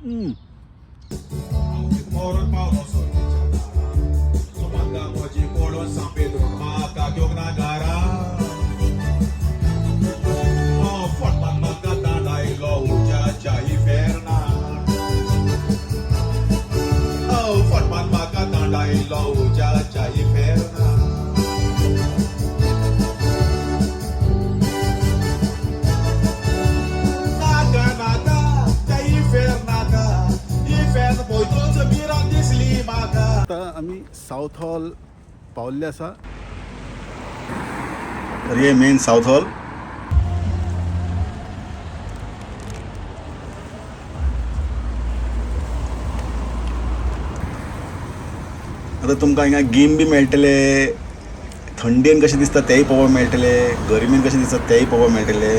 Hum. Moro Paulo Sorriso Sumanda Moji Polo San Pedro Mata Gyognagara Oh Fortan Makatana Ilo Ujaja Iferna Oh Fortan Makatana Ilo Ujaja Iferna Naga Naga Ifernaga Iferna Poitonza Mirandis Limaga आता आम्ही south hall पावल्ले आसा. तर हे main south hall. आता तुमकां हिंगा game बी मेळटले, थंडेन कशें दिसता तेंय पळोवपाक मेळटले, गरमेन कशें दिसता तेंय पळोवपाक मेळटले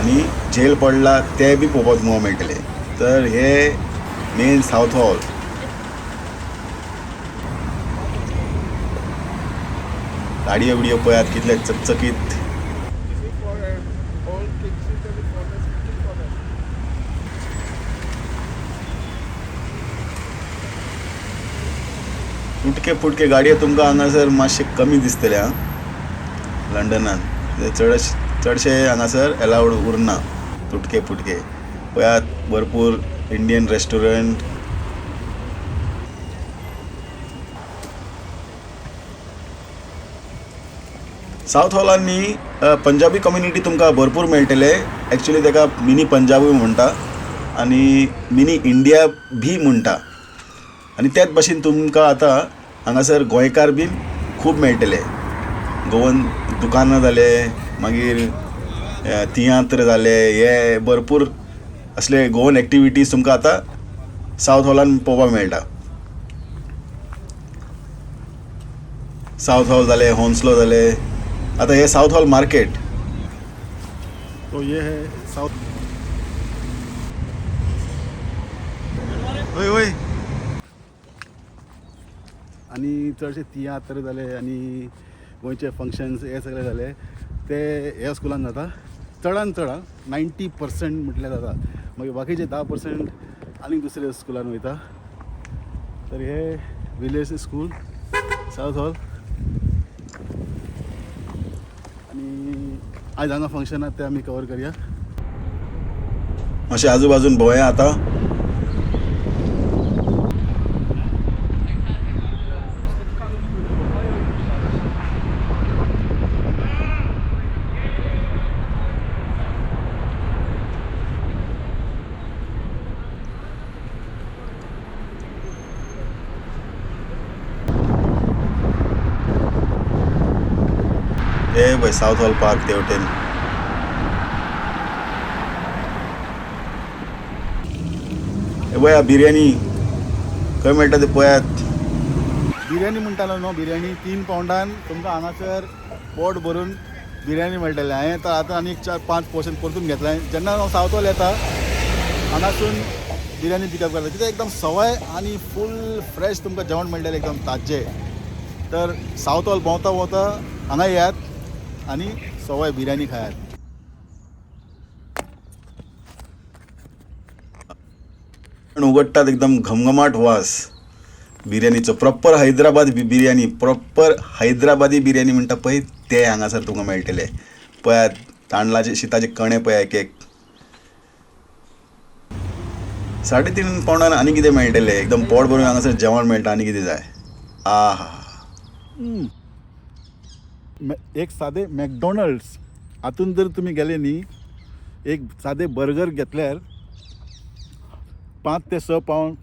आनी जेल पडला ते बी पळोवपाक तुमकां मेळटले. तर हे मेन साऊथ हॉल. गाडयो बिडयो पळयात कितले चकचकीत. फुटके फुटके गाडयो तुमकां हांगासर मातशे कमी दिसतले हां लंडनान. चडशे हांगासर अलावड उरना तुटके फुटके. पळयात भरपूर इंडियन रेस्टॉरंट. साऊथ हॉलान न्ही पंजाबी कम्युनिटी तुमकां भरपूर मेळटले. एक्चुली ताका मिनी पंजाबूय म्हणटा आनी मिनी इंडिया भी म्हणटा. आनी त्याच भाशेन तुमकां आतां हांगासर गोंयकार बीन खूब मेळटले. गोवन दुकानां जाले, मागीर तियात्र जाले, हे भरपूर असले गोवन एक्टिविटीज तुमकां आतां साऊथ हॉलान पळोवपाक मेळटा. साऊथ हॉल जाले, हॉन्सलो जाले. आता हे साऊथ हॉल मार्केट. तो ये है साऊथ. होय होय. आणि चडशे तियात्र जाले आनी गोंयचे फंक्शन्स हे सगळे जाले ते ह्या स्कुलान जाता. चडान चड 90% म्हटल्यार जाता. मागीर बाकीचे 10% आनी दुसऱ्या स्कुलान वयता. तर हे विलेज स्कूल साऊथ हॉल. आणि आज हांगा फंक्शन आहा ते आमी कवर करया. मातशें आजू बाजून भोंवया आतां. हे पळय साऊथ हॉल पार्क तेवटेन. हे पळया बिर्याणी खंय मेळटा ते पळयात. बिर्याणी म्हणटालो न्हू, बिर्याणी 3 पावंडान तुमकां हांगासर पोट भरून बिर्याणी मेळटले. हांवें तर आतां आनी 4-5 पोर्शन परतून घेतलें. जेन्ना हांव साऊथ हॉल येता हांगासून बिर्याणी पिकअप करता कित्याक एकदम सवाय आनी फूल फ्रेश तुमकां जेवण मेळटलें एकदम ताज्जें. तर साऊथ हॉल भोंवता भोंवता हांगा येयात आनी सवाय बिर्याणी खायात. उगडटात एकदम घमघमाट वास बिर्याणीचो. प्रॉपर हैदराबादी बिर्याणी, प्रॉपर हैदराबादी बिर्याणी म्हणटा पळय ते हांगासर तुमकां मेळटले. पळयात तांदळाचे शिताचे कणे पळय एक एक. 3.5 पावंडान आनी कितें मेळटलें. एकदम पोट भरून हांगासर जेवण मेळटा. आनी कितें जाय. आहा. एक सादें मॅकडॉनल्ड्स हातून जर तुमी गेले न्ही, एक सादें बर्गर घेतल्यार 5 ते 6 पावंड,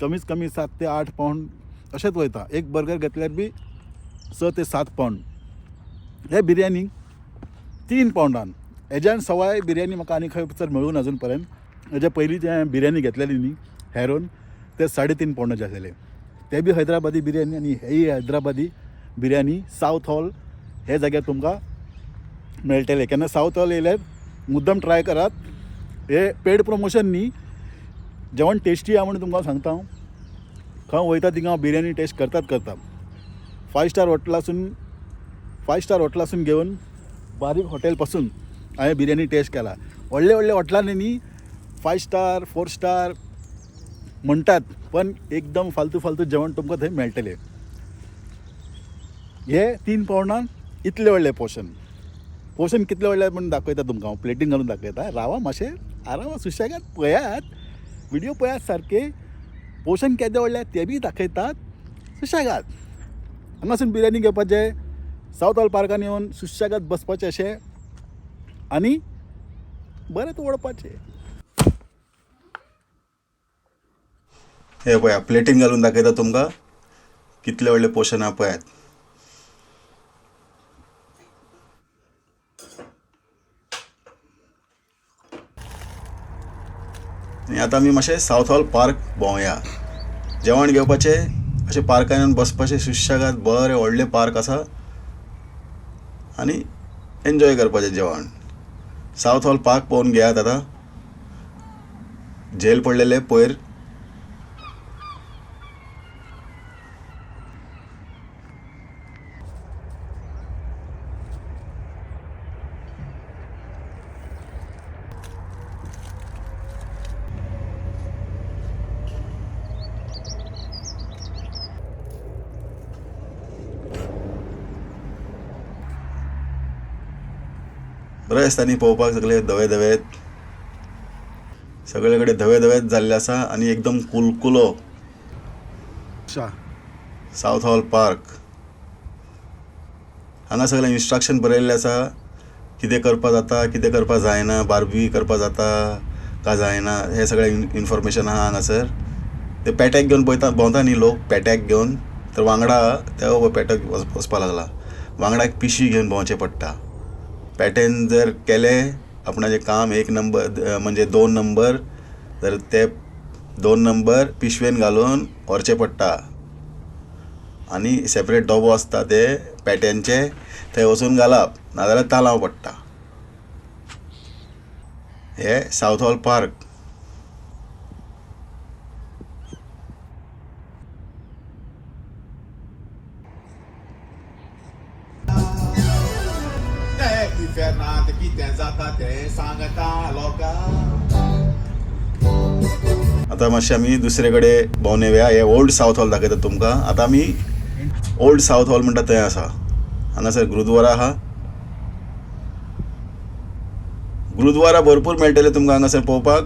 कमीच कमी 7 ते 8 पावंड अशेंच वयता. एक बर्गर घेतल्यार बी 6 ते 7 पावंड. हे बिर्याणी 3 पावंडान. हेज्यान सवाय बिर्याणी म्हाका आनी खंय सर मेळून अजून पर्यंत. हेज्या पयलीं जे बिर्याणी घेतलेली न्ही हेरोन ते 3.5 पावंडाचे आसलेले. ते बी हैदराबादी बिर्याणी. आनी हेय हैदराबादी बिर्याणी साऊथ हॉल हे जाग्यार तुमकां मेळटले. केन्ना साऊथ हॉल येयल्यार मुद्दम ट्राय करात. हे पेड प्रमोशन न्ही, जेवण टेस्टी आहा म्हणून तुमकां सांगता हांव. खंय वयता थिंगा हांव बिर्याणी टेस्ट करता. 5 स्टार हॉटेलासून घेवन बारीक हॉटेल पासून हांवें बिर्याणी टेस्ट केला. व्हडले व्हडले हॉटेलांनी न्ही 5 स्टार 4 स्टार म्हणटात पण एकदम फालतू फालतू जेवण तुमकां थंय मेळटलें. हे 3 पावंडान इतले व्हडले पोर्शन कितले व्हडले म्हण दाखयता तुमकां हांव प्लेटीन घालून दाखयता. रावा मातशें आरामात सुशेगाद पळयात, व्हिडियो पळयात सारके. पोर्शन केदे व्हडले ते बी दाखयतात सुशेगाद. हांगासून बिर्याणी घेवपाचें, सावथ हॉल पार्कान येवन सुशेगाद बसपाचें अशें आनी बरें ओडपाचें. हे पळया प्लेटीन घालून दाखयता तुमकां कितले व्हडले पोर्शन आहा पळयात. आनी आतां आमी मातशें सावथ हॉल पार्क भोंवया. जेवण घेवपाचें, अशें पार्कान येवन बसपाचें सुशेगाद. बरें व्हडलें पार्क आसा आनी एन्जॉय करपाचें जेवण. सावथ हॉल पार्क पळोवन घेयात. आतां झेल पडलेले पयर. बरें दिसता न्ही पळोवपाक. सगळे धवे धवेत, सगळे कडेन धवे धवेत जाल्ले आसा आनी एकदम कुलकुलो. सावथ हॉल पार्क हांगा सगळें इन्स्ट्रक्शन बरयल्लें आसा. कितें करपा जाता, कितें करपा जायना, बार्बी करपा जाता काय जायना, हें सगळें इन्फॉर्मेशन आहा हांगासर. ते पेट्याक घेवन भोंवता न्ही लोक, पेट्याक घेवन. तर वांगडा ते पेट्याक वचपा लागला. वांगडा एक पिशी घेवन भोंवचें पडटा. पेट्यान जर केलें आपणाचें काम 1 नंबर म्हणजे 2 नंबर, तर ते 2 नंबर पिशवेन घालून व्हरचें पडटा. आनी सेपरेट डबो आसता ते पेट्यांचे, थंय वचून घालप, नाजाल्यार तालाव पडटा. हे सावथ हॉल पार्क. Infernato कितें जाता तें सांगता लोकांक. आतां मातशें आमी दुसरे कडेन भोंवन येवया. हे ओल्ड सावथ हॉल दाखयता तुमकां. आतां आमी ओल्ड सावथ हॉल म्हणटा थंय आसा. हांगासर गुरुद्वारा आहा. गुरुद्वारा भरपूर मेळटले तुमकां हांगासर पळोवपाक.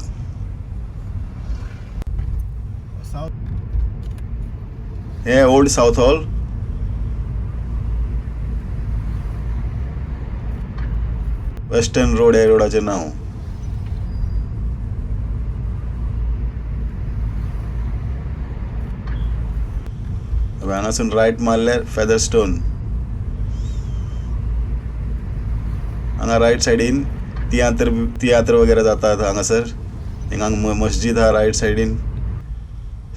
हे old south hall. Western road हे रोडाचें नांव. हांगासून रायट मारल्यार फेदरस्टोन. हांगा रायट सायडीन तियात्र वगैरे जातात हांगासर. हिंगा मस्जिद आहा रायट सायडीन.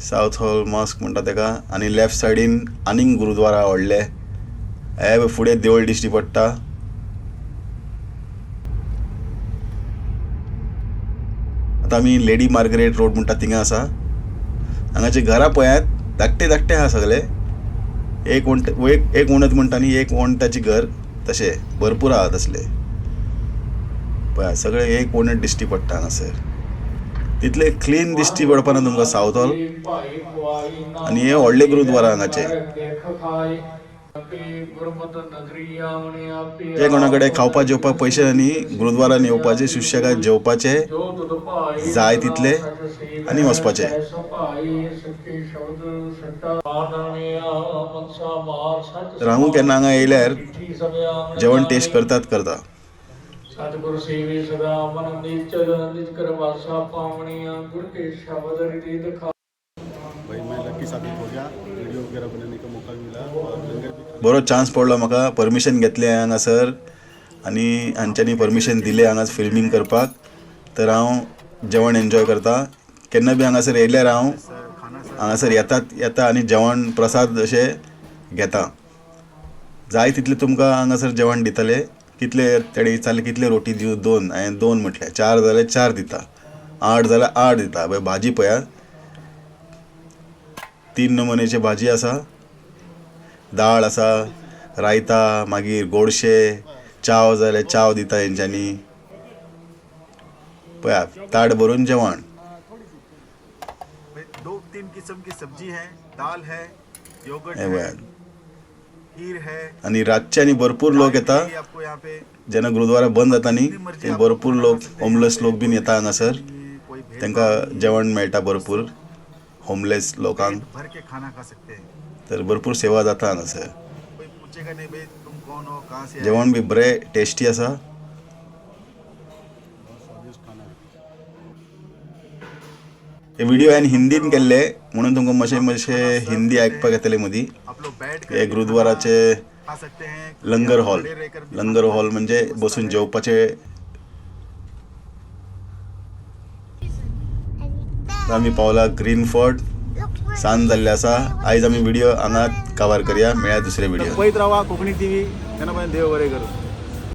सावथ हॉल मॉस्क म्हणटा तेका. आनी लेफ्ट सायडीन आनीक गुरुद्वारा व्हडले. हे फुडें देवूळ दिश्टी पडटा. आतां आमी लेडी मार्गरेट रोड म्हणटा थिंगा आसा. हांगाचे घरां पळयात, धाकटे धाकटे आहा सगळे. एक वणत म्हणटा न्ही, एक वणटाची घर तशें भरपूर आहा तसले. पळय सगळे एक वणट दिश्टी पडटा हांगासर. तितले क्लीन दिश्टी पडपाना तुमकां सावथ हॉल. आनी हे व्हडले गुरुद्वारा हांगाचे. ते कोणा कडेन खावपा जेवपाक पयशे न्ही, गुरुद्वारान येवपाचें, सुशेगाद जेवपाचें जाय तितले आनी वचपाचें. तर हांव केन्ना हांगा येयल्यार जेवण टेस्ट करता. सतगुरु सेवे सदा मन नीच निज कर वासा पावनिया गुर के शब्द रिधि दिखा. भाई मैं लकी साबित हो गया. वीडियो वगैरह बनाने का मौका मिला और लंगर भी बरो चान्स पडलो म्हाका. परमिशन घेतलें हांगासर आनी हांच्यांनी परमिशन दिलें हांगा फिल्मींग करपाक. तर हांव जेवण एन्जॉय करता. केन्ना बी हांगासर येयल्यार हांव हांगासर येता आनी जेवण प्रसाद अशें घेता. जाय तितलें तुमकां हांगासर जेवण दितले. कितले तेणे विचारले कितले रोटी दिवं, 2. हांवें 2 म्हटलें. 4 जाल्यार 4 दिता, 8 जाल्यार 8 दिता. पळय भाजी पळया, 3 नमुन्याची भाजी आसा, दाळ आसा, रायता, मागीर गोडशे, चाव जाल्यार चाव दिता हेंच्यांनी. पळया ताट भरून जेवण. 2-3 किस्म की सब्जी है, दाल है, योगर्ट हे है, बघा. खीर है. आणि रातचे आणि भरपूर लोक येता चाय आपको यहाँ पे जेन्ना गुरुद्वारा बंद जाता न्ही ते भरपूर लोक होमलेस लोक बीन येता हांगासर. कोई तांकां जेवण मेळटा भरपूर होमलेस लोकांक. पेट भर के खाना खा सकते हैं. तर भरपूर सेवा जाता हांगासर. कोई पूछेगा नहीं भाई तुम कौन हो, कहाँ से आए. जेवण बी बरें टेस्टी आसा. हे व्हिडिओ हांवें हिंदीन केल्ले म्हणून तुमकां मातशें हिंदी आयकपाक येतले मदीं. आप लोग बैठ हे कर गुरुद्वाराचे खा सकते हैं. लंगर या हॉल. खड़े रहकर भी लंगर खाना हॉल खा म्हणजे सकते हैं. बसून जेवपाचे. आमी पावला ग्रीन फोर्ट. सांज जाल्ली आसा. आयज आमी व्हिडिओ हांगा कवर करया. मेळ्या दुसरे व्हिडिओ. पळयत रावा कोंकणी टीव्ही. तेन्ना देव बरें करूं.